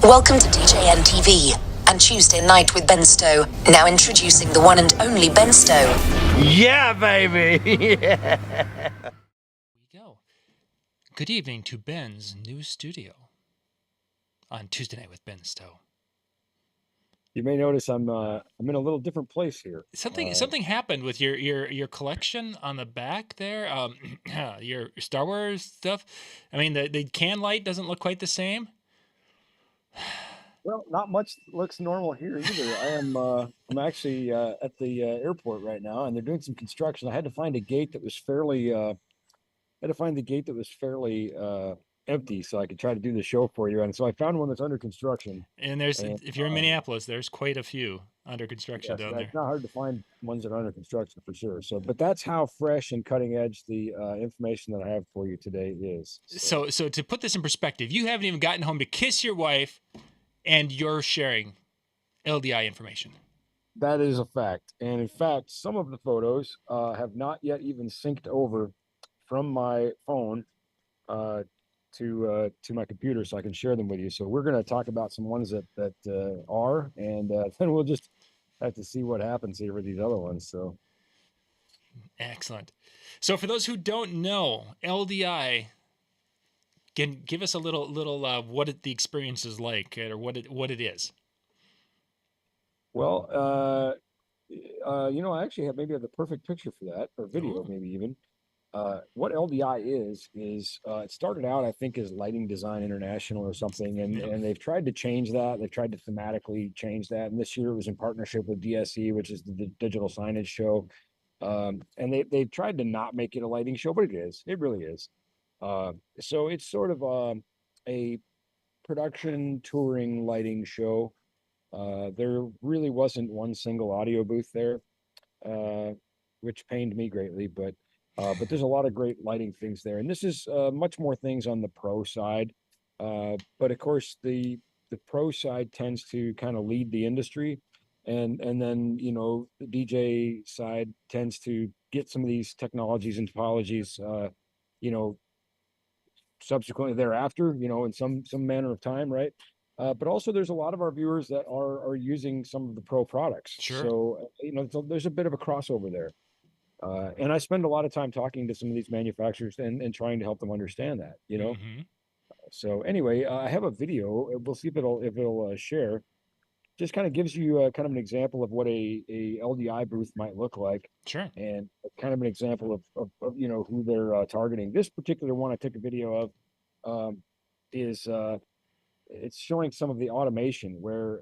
Welcome to DJNTV and Tuesday Night with Ben Stowe. Now introducing the one and only Ben Stowe. Yeah, baby. Yeah. We go. Good evening to Ben's new studio on Tuesday Night with Ben Stowe. You may notice I'm in a little different place here. Something happened with your collection on the back there. Your Star Wars stuff. I mean, the can light doesn't look quite the same. Well, not much looks normal here either. I'm actually at the airport right now, and they're doing some construction. I had to find a gate that was fairly empty so I could try to do the show for you. And so I found one that's under construction. And if you're in Minneapolis, there's quite a few under construction down there. It's not hard to find ones that are under construction for sure. So, but that's how fresh and cutting edge the information that I have for you today is. So to put this in perspective, you haven't even gotten home to kiss your wife, and you're sharing LDI information. That is a fact. And in fact, some of the photos have not yet even synced over from my phone to my computer so I can share them with you. So we're going to talk about some ones that are, and then we'll just have to see what happens here with these other ones. So excellent. So for those who don't know, LDI, give us a little what the experience is like, or what it is. Well, I actually have the perfect picture for that, or video. Ooh. Maybe even. What LDI is it started out, I think, as Lighting Design International or something, and they've tried to change that. They've tried to thematically change that, and this year it was in partnership with DSE, which is the digital signage show. And they've tried to not make it a lighting show, but it is. It really is. So it's sort of a production touring lighting show. There really wasn't one single audio booth there, which pained me greatly, but there's a lot of great lighting things there. And this is much more things on the pro side. But of course, the pro side tends to kind of lead the industry. And then, the DJ side tends to get some of these technologies and topologies, subsequently thereafter, in some manner of time, right? But also there's a lot of our viewers that are using some of the pro products. Sure. So, there's a bit of a crossover there. And I spend a lot of time talking to some of these manufacturers and trying to help them understand that, Mm-hmm. So anyway, I have a video. We'll see if it'll share. Just kind of gives you kind of an example of what a LDI booth might look like. Sure. And kind of an example of who they're targeting. This particular one I took a video of is it's showing some of the automation where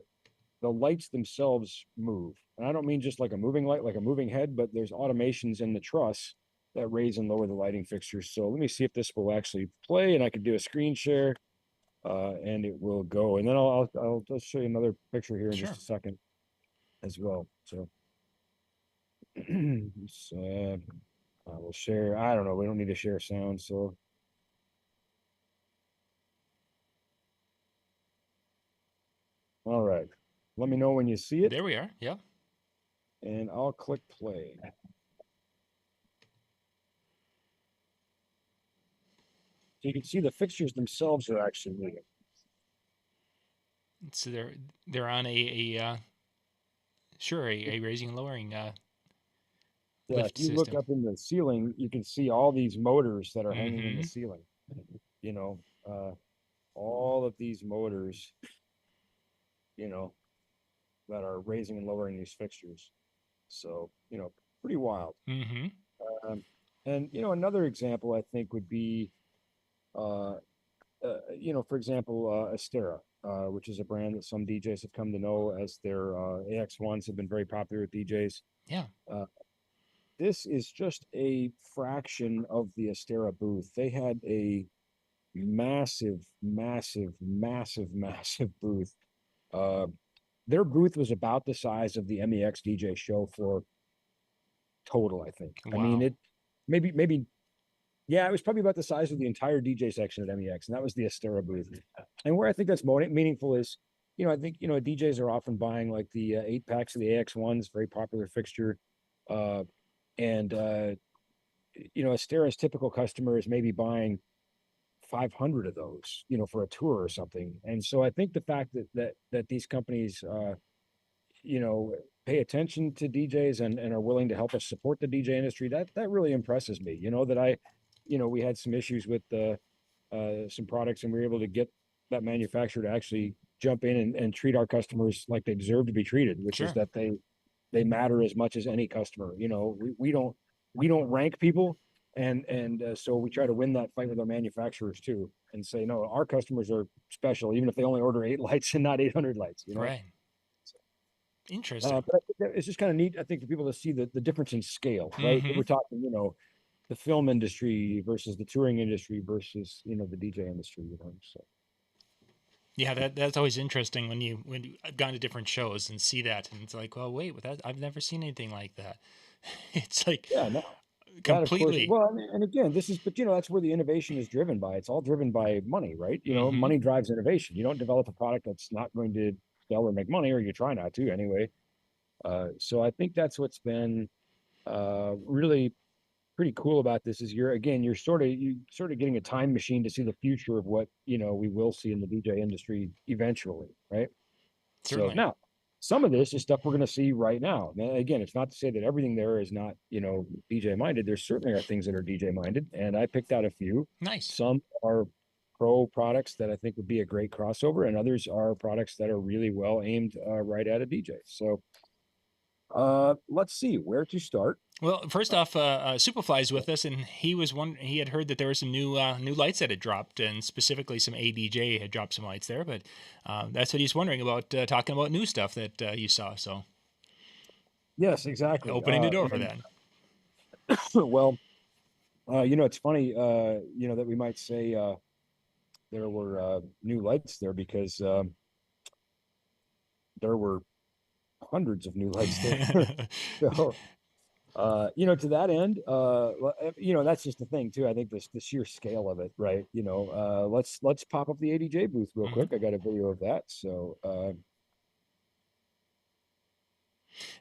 the lights themselves move. And I don't mean just like a moving light, like a moving head, but there's automations in the truss that raise and lower the lighting fixtures. So let me see if this will actually play, and I could do a screen share, and it will go. And then I'll just show you another picture here in just a second as well. So I will share. I don't know. We don't need to share sound. So all right. Let me know when you see it. There we are. Yeah. And I'll click play. So you can see the fixtures themselves are actually moving. So they're on a raising and lowering lift if you system. look up in the ceiling, you can see all these motors that are hanging in the ceiling. All of these motors, that are raising and lowering these fixtures. So, pretty wild. Mm-hmm. And, another example I think would be, for example, Astera, which is a brand that some DJs have come to know, as their AX1s have been very popular with DJs. Yeah. This is just a fraction of the Astera booth. They had a massive booth. Their booth was about the size of the MEX DJ show floor total, I think. Wow. I mean, it maybe it was probably about the size of the entire DJ section at MEX, and that was the Astera booth. And where I think that's meaningful is, I think, DJs are often buying like the 8-packs of the AX1s, very popular fixture. And Astera's typical customer is maybe buying 500 of those, for a tour or something. And so I think the fact that these companies, pay attention to DJs and are willing to help us support the DJ industry, that really impresses me. We had some issues with some products, and we were able to get that manufacturer to actually jump in and treat our customers like they deserve to be treated, which is Sure. that they matter as much as any customer. We don't rank people, and so we try to win that fight with our manufacturers too, and say no, our customers are special, even if they only order 8 lights and not 800 lights. Right. Interesting. But I think that it's just kind of neat, I think, for people to see the difference in scale, right? Mhm. We're talking, the film industry versus the touring industry versus, the DJ industry, so. Yeah, that's always interesting when I've gone to different shows and see that, and it's like, well, wait, I've never seen anything like that. It's like Yeah, no, that of course. completely. Well, and again, but that's where the innovation is driven by. It's all driven by money, right? Hmm. Money drives innovation. You don't develop a product that's not going to sell or make money, or you try not to anyway. So I think that's what's been really pretty cool about this is you're sort of getting a time machine to see the future of what we will see in the DJ industry eventually, right? So Certainly. now some of this is stuff we're going to see right now. Now. Again, it's not to say that everything there is not DJ minded. There certainly are things that are DJ minded, and I picked out a few. Nice. Some are pro products that I think would be a great crossover, and others are products that are really well aimed right at a DJ. So let's see where to start. Well, first off, Superfly's with us, and he had heard that there were some new lights that had dropped, and specifically some ADJ had dropped some lights there. But that's what he's wondering about, talking about new stuff that you saw. So Yes, exactly. opening the door for that. Well, it's funny, that we might say there were new lights there because there were hundreds of new lights there. So, to that end, that's just the thing too. I think the sheer scale of it, right? Let's pop up the ADJ booth real Mhm. quick. I got a video of that. So,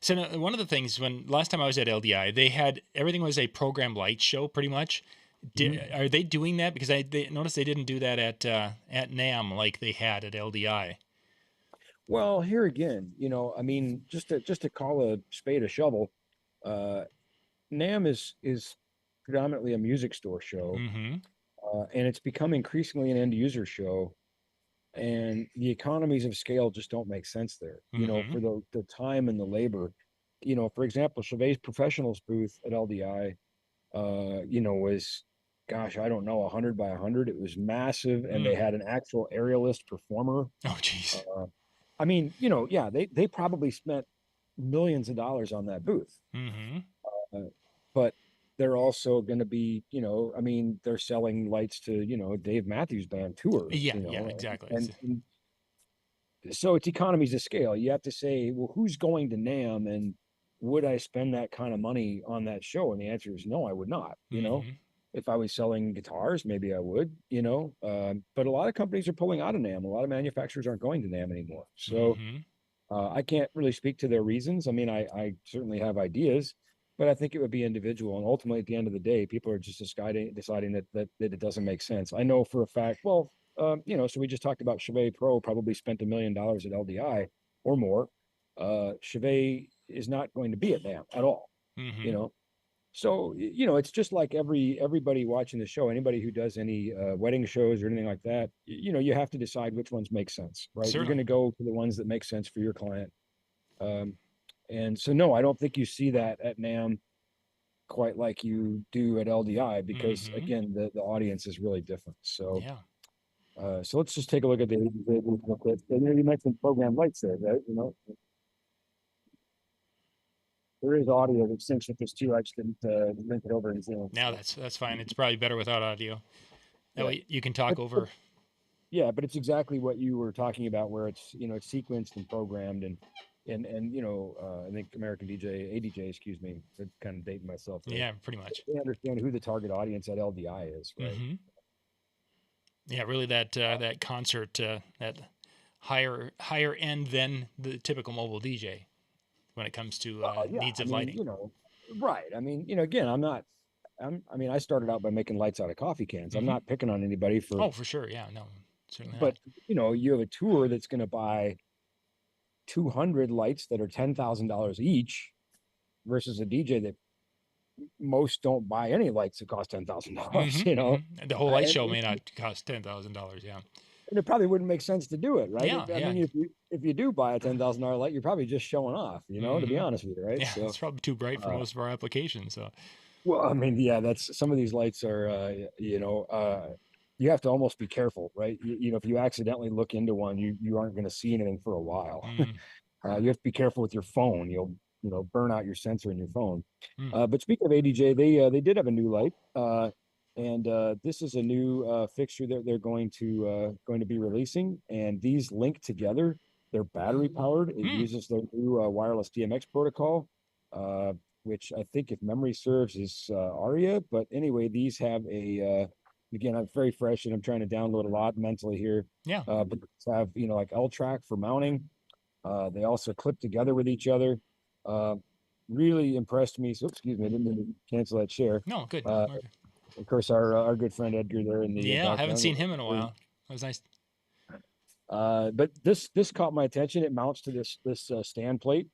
So now, one of the things when last time I was at LDI, they had everything was a program light show pretty much. Are they doing that? Because they noticed they didn't do that at NAM like they had at LDI. well, here again, I mean, just to call a spade a shovel, NAM is predominantly a music store show, Mm-hmm. and it's become increasingly an end user show. And the economies of scale just don't make sense there. Mm-hmm. For the time and the labor. For example, Chevet's professionals booth at LDI, was, gosh, I don't know, 100 by 100. It was massive, and they Mm. had an actual aerialist performer. Oh, geez. I mean, yeah, they probably spent millions of dollars on that booth. Mm-hmm. But they're also going to be, I mean, they're selling lights to, Dave Matthews Band tour, Yeah, exactly. and so it's economies of scale. You have to say, well, who's going to NAM, and would I spend that kind of money on that show? And the answer is no, I would not. Mm-hmm. If I was selling guitars, maybe I would. But a lot of companies are pulling out of NAM. A lot of manufacturers aren't going to NAM anymore. So Mm-hmm. I can't really speak to their reasons. I mean, I certainly have ideas, but I think it would be individual. And ultimately, at the end of the day, people are just deciding that it doesn't make sense. I know for a fact. Well, so we just talked about Chevet Pro probably spent $1 million at LDI or more. Chevet is not going to be at NAM at all. You Mm-hmm. know, so it's just like everybody watching the show, anybody who does any wedding shows or anything like that. You have to decide which ones make sense, right? You're going Certainly. to go to the ones that make sense for your client. Um, and so, no, I don't think you see that at NAM quite like you do at LDI because, Mm-hmm. again, the audience is really different. So, Yeah. so let's just take a look at the. You mentioned program lights there, right? There is audio that syncs with this too. I just didn't link it over in Zoom. Now So, that's fine. It's probably better without audio. That yeah. way you can talk But over. yeah, but it's exactly what you were talking about, where it's it's sequenced and programmed, and I think American ADJ, excuse me, for kind of dating myself there. Yeah, pretty much. They understand who the target audience at LDI is, right? Mm-hmm. Yeah, really that concert, that higher end than the typical mobile DJ when it comes to Well, yeah, needs I of mean, lighting. right. I mean, again, I'm not. I mean, I started out by making lights out of coffee cans. I'm not picking on anybody Oh, for sure. Yeah, no, certainly but not. you have a tour that's going to buy 200 lights that are $10,000 each versus a DJ that most don't buy any lights that cost $10,000, And the whole light show may and not cost $10,000. Yeah. it probably wouldn't make sense to do it, right? Yeah. I Yeah. mean, if you do buy a $10,000 light, you're probably just showing off, to be honest with you, right? Yeah. So, It's probably too bright for most of our applications. So, well, I mean, yeah, that's some of these lights are, you have to almost be careful, right? If you accidentally look into one, you aren't going to see anything for a while. You have to be careful with your phone. You'll, burn out your sensor in your phone. But speaking of ADJ, they did have a new light, and this is a new fixture that they're going to be releasing, and these link together. They're battery powered. It uses their new wireless DMX protocol, which I think, if memory serves, is ARIA. But anyway, these have again, I'm very fresh and I'm trying to download a lot mentally here. yeah. But these have, like L-track for mounting. They also clip together with each other. Really impressed me. So, excuse me, I didn't mean to cancel that share. No, good. Of course, our good friend Edgar there in the Yeah. I haven't background. seen him in a while. That was nice. But this caught my attention. It mounts to this stand plate.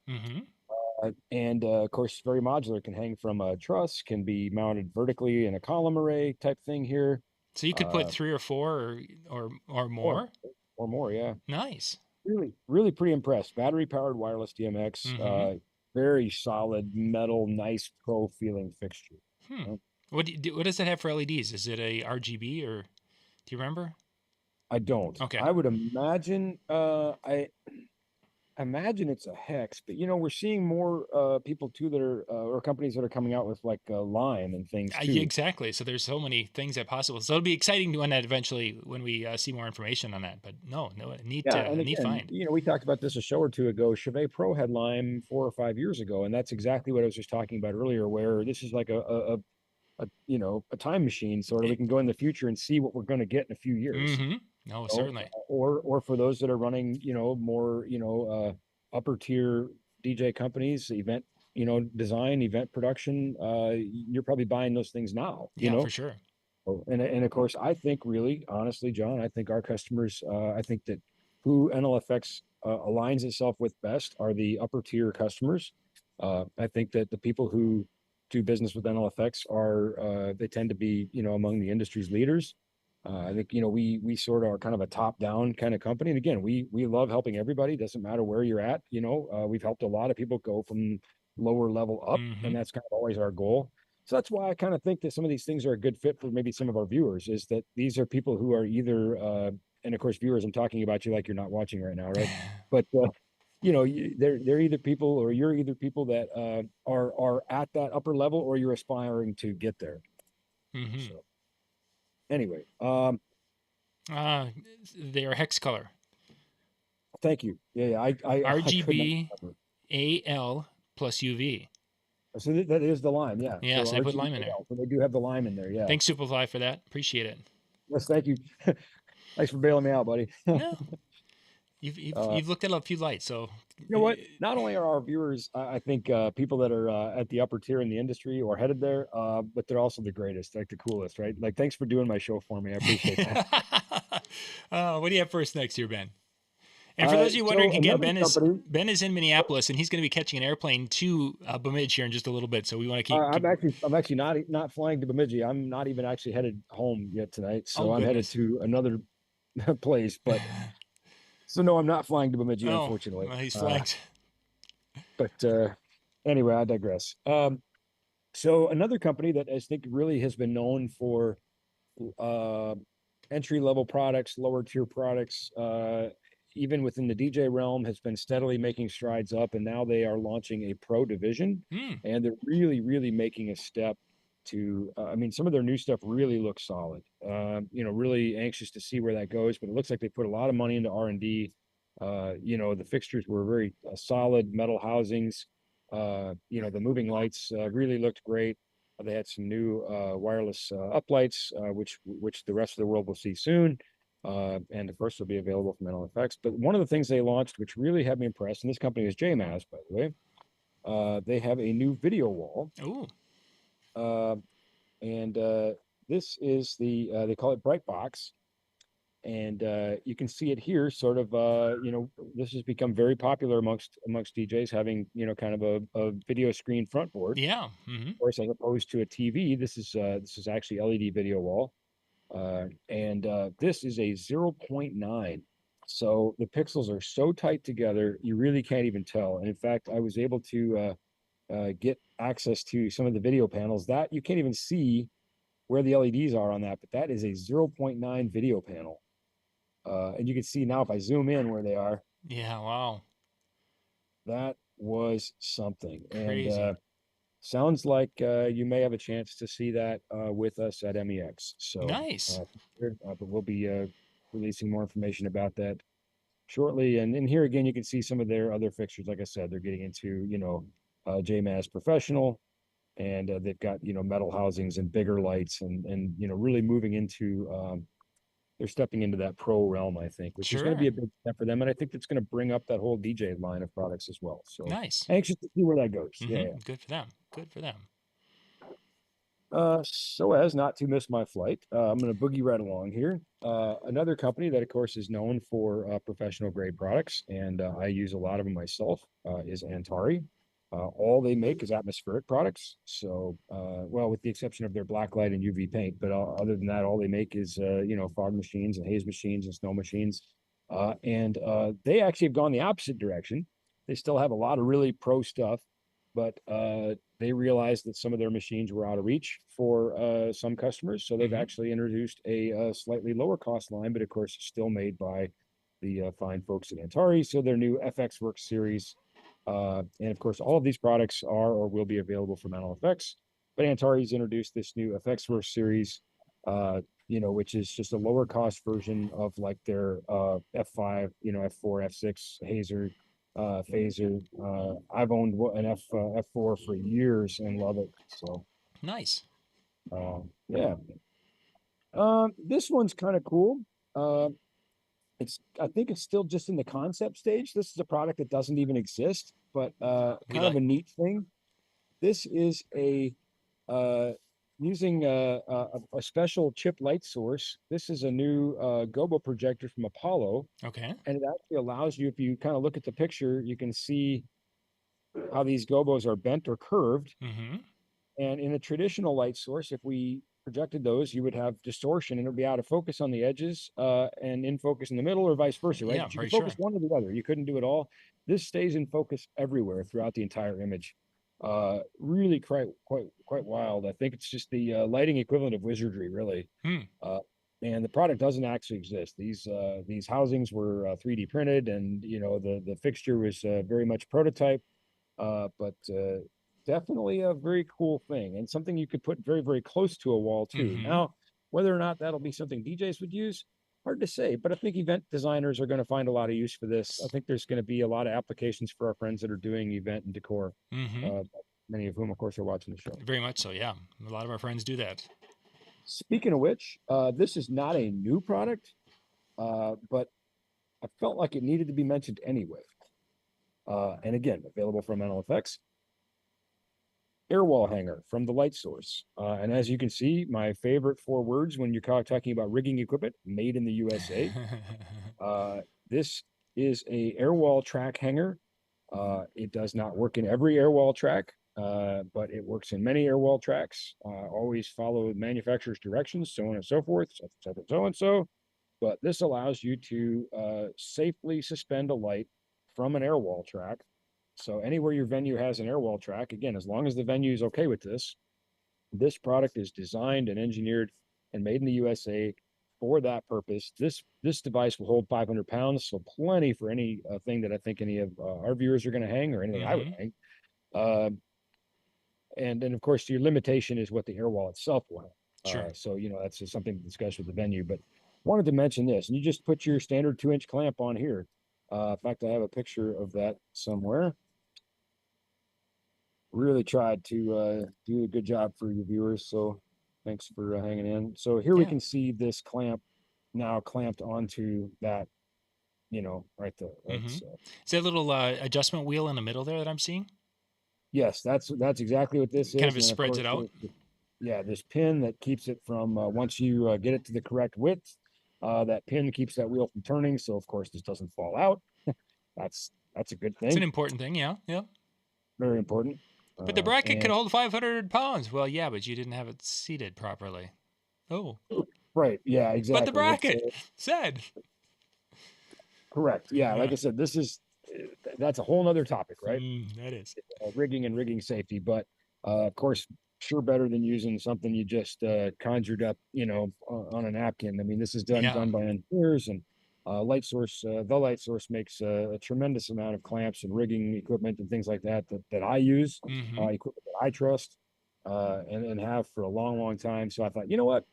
And of course, very modular. Can hang from a truss, can be mounted vertically in a column array type thing here. So you could put 3 or 4 or more. Or more, yeah. Nice. Really pretty impressed. Battery powered wireless DMX. Very solid metal, nice pro feeling fixture. What does that have for LEDs? Is it a RGB, or do you remember? I don't. Okay. I would imagine. I imagine it's a hex, but we're seeing more people too that are or companies that are coming out with like lime and things too. Exactly. So there's so many things that possible. So it'll be exciting when we see more information on that. But no, neat find. We talked about this a show or two ago. Chevet Pro had lime 4 or 5 years ago, and that's exactly what I was just talking about earlier. Where this is like a time machine, sort of. We can go in the future and see what we're going to get in a few years. No, certainly. Or for those that are running, more, upper tier DJ companies, event, design, event production, you're probably buying those things now. For sure. And of course, I think, really, honestly, John, I think our customers, I think that who NLFX aligns itself with best are the upper tier customers. I think that the people who do business with NLFX they tend to be, among the industry's leaders. I think, we sort of are kind of a top down kind of company. And again, we love helping everybody. Doesn't matter where you're at. We've helped a lot of people go from lower level up, and that's kind of always our goal. So that's why I kind of think that some of these things are a good fit for maybe some of our viewers, is that these are people who are either, and of course, viewers, I'm talking about you like you're not watching right now, right? But, they're either people, or you're either people that are at that upper level, or you're aspiring to get there. So, anyway, they are hex color. Thank you. Yeah, I RGB AL plus UV. So that is the lime, yeah. Yeah, so they put RGB lime in there. So they do have the lime in there, yeah. Thanks, Superfly, for that. Appreciate it. Yes, thank you. Thanks for bailing me out, buddy. No. You've looked at a few lights, so you know what? Not only are our viewers, I think, people that are at the upper tier in the industry or headed there, but they're also the greatest, like the coolest, right? Like, thanks for doing my show for me. I appreciate that. What do you have for us next here, Ben? And for those of you wondering, again, Ben is in Minneapolis, and he's going to be catching an airplane to Bemidji here in just a little bit. So we want to keep. I'm actually not flying to Bemidji. I'm not even actually headed home yet tonight. So I'm headed to another place, but. So no, I'm not flying to Bemidji, unfortunately. Well, he's flagged. But anyway, I digress. So another company that I think really has been known for entry-level products, lower tier products, even within the DJ realm, has been steadily making strides up, and now they are launching a pro division, and they're really making a step to, some of their new stuff really looks solid. Really anxious to see where that goes, but it looks like they put a lot of money into R&D. The fixtures were very solid metal housings. The moving lights really looked great. They had some new wireless uplights, which the rest of the world will see soon. And of course, will be available from NLFX. But one of the things they launched, which really had me impressed, and this company is JMAS, by the way, they have a new video wall. Ooh. And this is the they call it Bright Box, and you can see it here. Sort of, this has become very popular amongst DJs, having kind of a video screen front board. Yeah. Of course, as opposed to a TV, this is actually LED video wall, and this is a 0.9. So the pixels are so tight together, you really can't even tell. And in fact, I was able to get access to some of the video panels that you can't even see where the LEDs are on that, but that is a 0.9 video panel. And you can see now if I zoom in where they are, Yeah. Wow. that was something. Crazy. And sounds like you may have a chance to see that with us at MEX. So Nice. but we'll be releasing more information about that shortly. And here again, you can see some of their other fixtures. Like I said, they're getting into JMAS Professional, and they've got metal housings and bigger lights, and really moving into they're stepping into that pro realm, I think, which is going to be Sure. a big step for them, and I think that's going to bring up that whole DJ line of products as well. So Nice. anxious to see where that goes. Yeah. Good for them. Good for them. So as not to miss my flight, I'm going to boogie right along here. Another company that, of course, is known for professional grade products, and I use a lot of them myself, is Antari. All they make is atmospheric products. So, well, with the exception of their black light and UV paint, but other than that, all they make is, fog machines and haze machines and snow machines. And they actually have gone the opposite direction. They still have a lot of really pro stuff, but they realized that some of their machines were out of reach for some customers. So they've actually introduced a slightly lower cost line, but of course, still made by the fine folks at Antari. So their new FX Works series. And of course, all of these products are or will be available from Mental FX. But Antari's introduced this new FX Works series, which is just a lower cost version of like their F5, F4, F6 Hazer, phaser. I've owned an F4 for years and love it. So Nice. yeah. This one's kind of cool. I think it's still just in the concept stage. This is a product that doesn't even exist, but kind of a neat thing. This is a using a special chip light source. This is a new gobo projector from Apollo. Okay. And it actually allows you, if you kind of look at the picture, you can see how these gobos are bent or curved. And in a traditional light source, if we projected those, you would have distortion and it would be out of focus on the edges and in focus in the middle, or vice versa, right? Yeah, But you very could focus sure. one or the other. You couldn't do it all. This stays in focus everywhere throughout the entire image. Really quite wild. I think it's just the lighting equivalent of wizardry, really. And the product doesn't actually exist. These housings were 3D printed, and the fixture was very much prototype, but definitely a very cool thing and something you could put very, very close to a wall too. Now, whether or not that'll be something DJs would use, hard to say, but I think event designers are going to find a lot of use for this. I think there's going to be a lot of applications for our friends that are doing event and decor, many of whom, of course, are watching the show. Very much so, yeah. A lot of our friends do that. Speaking of which, this is not a new product, but I felt like it needed to be mentioned anyway. And again, available from NLFX. Air wall hanger from the light source. And as you can see, my favorite 4 words when you're talking about rigging equipment, made in the USA. This is a air wall track hanger. It does not work in every air wall track, but it works in many air wall tracks. Always follow the manufacturer's directions, so on and so forth, so and so. But this allows you to safely suspend a light from an air wall track. So anywhere your venue has an air wall track, again, as long as the venue is okay with this product is designed and engineered and made in the USA for that purpose. This device will hold 500 pounds, so plenty for any thing that I think any of our viewers are going to hang, or anything I would hang. And then, of course, your limitation is what the air wall itself will have. Sure. So, that's just something to discuss with the venue. But wanted to mention this, and you just put your standard 2-inch clamp on here. In fact, I have a picture of that somewhere. Really tried to do a good job for your viewers, so thanks for hanging in. So here we can see this clamp now clamped onto that, right there. Right? Is that a little adjustment wheel in the middle there that I'm seeing? Yes, that's exactly what this is. Kind of spreads it out. yeah, this pin that keeps it from once you get it to the correct width, that pin keeps that wheel from turning. So of course this doesn't fall out. That's a good It's an thing. important thing. Yeah. Yeah. Very important. But the bracket could And hold 500 pounds. Well, yeah, but you didn't have it seated properly. Oh, right, yeah, but the exactly. It's bracket said. correct. Yeah, like Yeah. I said, this is that's a whole nother topic, right? That is. Rigging and rigging safety, but of course, sure better than using something you just conjured up, on a napkin. I mean, this is done Yeah. by engineers and light source. The light source makes a tremendous amount of clamps and rigging equipment and things like that I use, Mm-hmm. equipment that I trust and have for a long, long time. So I thought, you know what,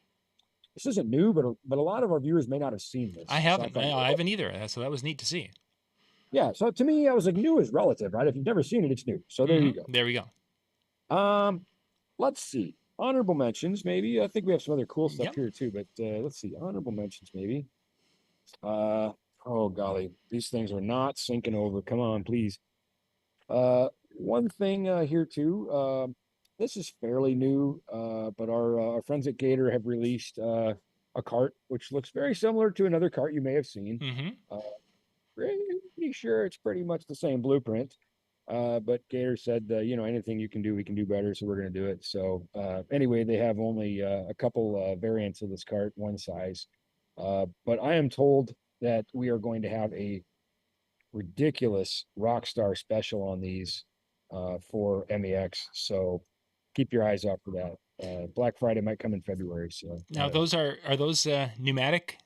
this isn't new, but a lot of our viewers may not have seen I this. So I haven't. thought, I haven't either. So that was neat to see. yeah. So to me, I was like, new is relative, right? If you've never seen it, it's new. So there you Mm-hmm. go. There we go. Let's see. Honorable mentions, maybe. I think we have some other cool stuff Yep. here too, but let's see. Honorable mentions, maybe. Oh golly, these things are not syncing over. Come on, please. One thing here too. This is fairly new, but our friends at Gator have released a cart which looks very similar to another cart you may have seen. Mm-hmm. Pretty sure it's pretty much the same blueprint. But Gator said, anything you can do, we can do better. So we're going to do it. So anyway, they have only a couple variants of this cart, one size. But I am told that we are going to have a ridiculous Rockstar special on these for MEX. So keep your eyes out for that. Black Friday might come in February. So Now those are those pneumatic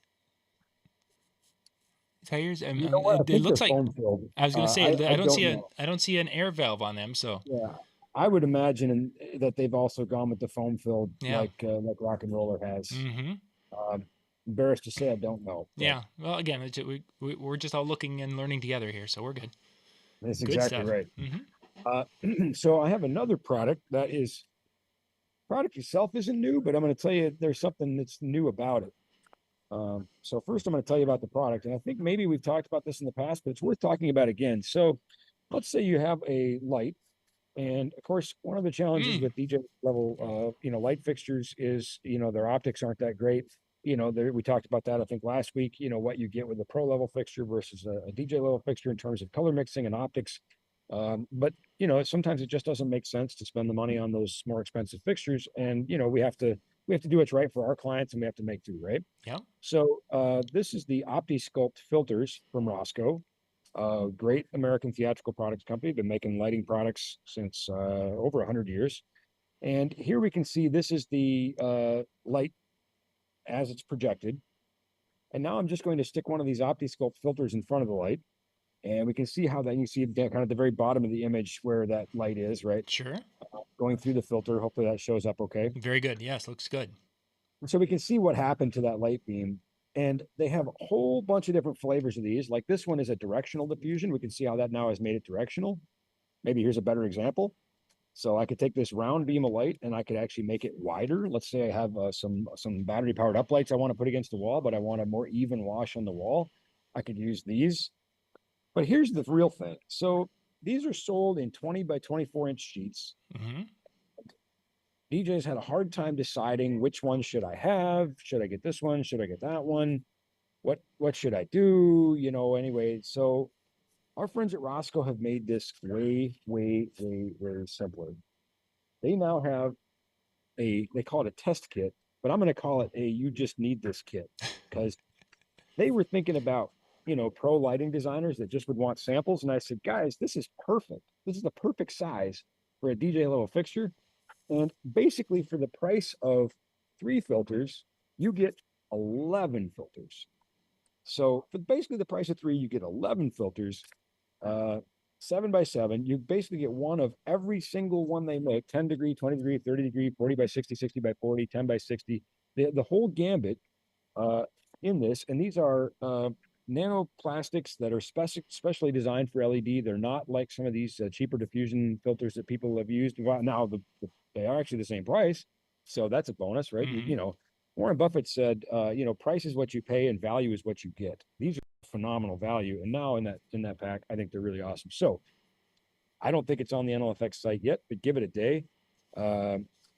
tires? you know what? I It think they're looks like. foam filled. I was gonna say I I don't see don't a know. I don't see an air valve on them. So Yeah, I would imagine that they've also gone with the foam filled yeah. like Rock and Roller has. Mm-hmm. Um, Embarrassed to say I don't know. Yeah. Well, again, we're just all looking and learning together here, so we're good. That's Good exactly stuff. right. Mm-hmm. So I have another product that is product itself isn't new, but I'm going to tell you there's something that's new about it. So first I'm going to tell you about the product, and I think maybe we've talked about this in the past, but it's worth talking about again. So let's say you have a light, and of course, one of the challenges with DJ level, light fixtures is, their optics aren't that great. We talked about that, I think last week, what you get with a pro level fixture versus a DJ level fixture in terms of color mixing and optics. But sometimes it just doesn't make sense to spend the money on those more expensive fixtures. And, we have to do what's right for our clients, and we have to make do, right? Yeah. So this is the OptiSculpt filters from Roscoe. Great American theatrical products company, been making lighting products since over 100 years. And here we can see this is the light as it's projected. And now I'm just going to stick one of these OptiSculpt filters in front of the light. And we can see how that, you see kind of the very bottom of the image where that light is, right? Sure. Going through the filter. Hopefully that shows up okay. Very good. Yes, looks good. And so we can see what happened to that light beam. And they have a whole bunch of different flavors of these. Like this one is a directional diffusion. We can see how that now has made it directional. Maybe here's a better example. So I could take this round beam of light and I could actually make it wider. Let's say I have some battery powered up lights I want to put against the wall, but I want a more even wash on the wall. I could use these. But here's the real thing. So these are sold in 20 by 24-inch sheets. Mm-hmm. DJs had a hard time deciding which one should I have. Should I get this one? Should I get that one? What should I do? Anyway, so our friends at Roscoe have made this way simpler. They now have they call it a test kit, but I'm going to call it a you just need this kit, because they were thinking about, pro lighting designers that just would want samples. And I said, guys, this is perfect. This is the perfect size for a DJ level fixture. And basically for the price of 3 filters, you get 11 filters. So for basically the price of 3, you get 11 filters, 7 by 7. You basically get one of every single one they make: 10 degree, 20 degree, 30 degree, 40 by 60, 60 by 40, 10 by 60, the whole gambit in this. And these are nanoplastics that are specially designed for LED. They're not like some of these cheaper diffusion filters that people have used. Well, now they are actually the same price, so that's a bonus, right? Mm-hmm. Warren Buffett said, price is what you pay and value is what you get. These are phenomenal value, and now in that pack, I think they're really awesome. So I don't think it's on the NLFX site yet, but give it a day.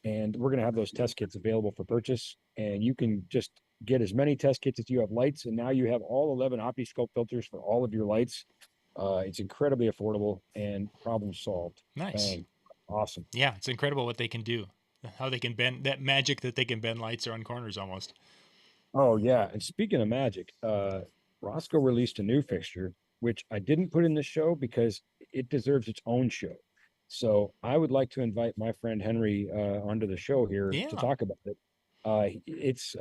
and we're going to have those test kits available for purchase. And you can just get as many test kits as you have lights, and now you have all 11 OptiScope filters for all of your lights. It's incredibly affordable and problem solved. Nice. Bang. Awesome. Yeah, it's incredible what they can do. How they can bend that magic that they can bend lights around corners almost. Oh yeah, and speaking of magic, Roscoe released a new fixture, which I didn't put in the show because it deserves its own show. So I would like to invite my friend Henry onto the show here Yeah. to talk about it. It's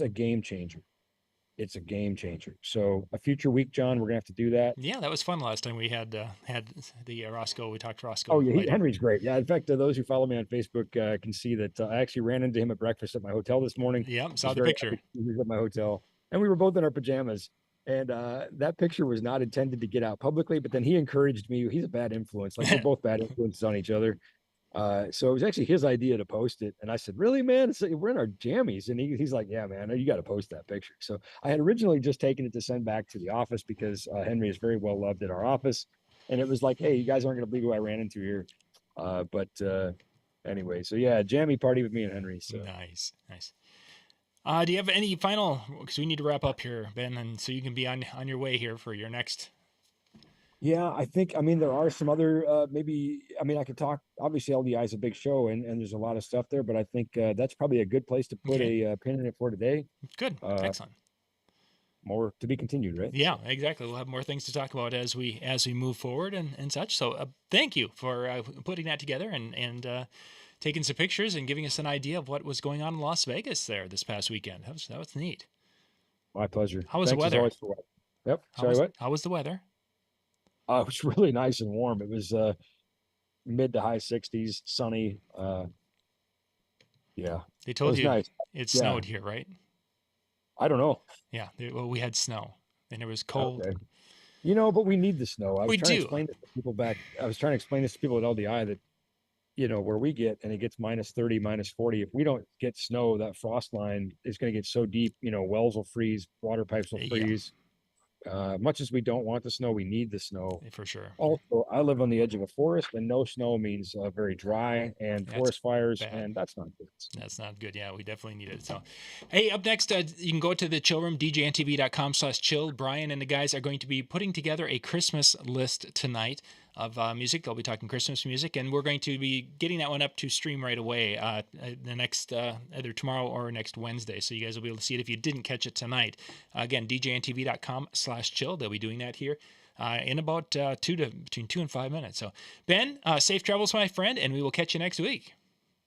a game changer. It's a game changer. So a future week, John, we're gonna have to do that. Yeah, that was fun last time we had the Roscoe. We talked to Roscoe. Oh yeah, lighting. Henry's great. Yeah, in fact, those who follow me on Facebook can see that I actually ran into him at breakfast at my hotel this morning. Yeah, saw He's the very picture. happy he was at my hotel, and we were both in our pajamas. And that picture was not intended to get out publicly, but then he encouraged me. He's a bad influence. Like, we're both bad influences on each other. So it was actually his idea to post it. And I said, really, man? We're in our jammies. And he's like, yeah, man, you got to post that picture. So I had originally just taken it to send back to the office because Henry is very well loved at our office. And it was like, hey, you guys aren't going to believe who I ran into here. But anyway, so yeah, jammy party with me and Henry. So Nice. Do you have any final, because we need to wrap up here, Ben, and so you can be on your way here for your next. yeah, I think, there are some other, I could talk, obviously LDI is a big show and there's a lot of stuff there, but I think that's probably a good place to put a pin in it for today. Good. Excellent. More to be continued, right? Yeah, exactly. We'll have more things to talk about as we move forward and such. So thank you for putting that together and taking some pictures and giving us an idea of what was going on in Las Vegas there this past weekend. That was neat. My pleasure. How was the weather? Yep. How was the weather? It was really nice and warm. It was mid to high 60s, sunny. Yeah. They told you nice. it snowed here, right? I don't know. Yeah. Well, we had snow and it was cold. Okay. But we need the snow. I was We trying to do. explain this to people I was trying to explain this to people at LDI that, where we get and it gets minus 30, minus 40. If we don't get snow, that frost line is going to get so deep, wells will freeze, water pipes will Yeah. freeze. Much as we don't want the snow, we need the snow. For sure. Also, I live on the edge of a forest, and no snow means very dry and That's forest fires, bad. and that's not good. That's not good. Yeah, we definitely need it. So, hey, up next, you can go to the chill room, djntv.com/chill. Brian and the guys are going to be putting together a Christmas list tonight of music. They'll be talking Christmas music, and we're going to be getting that one up to stream right away the next, either tomorrow or next Wednesday. So you guys will be able to see it if you didn't catch it tonight. Again, djntv.com/chill. They'll be doing that here in about between 2 and 5 minutes. So, Ben, safe travels, my friend, and we will catch you next week.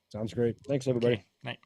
Sounds great. Thanks, everybody. Okay. Night.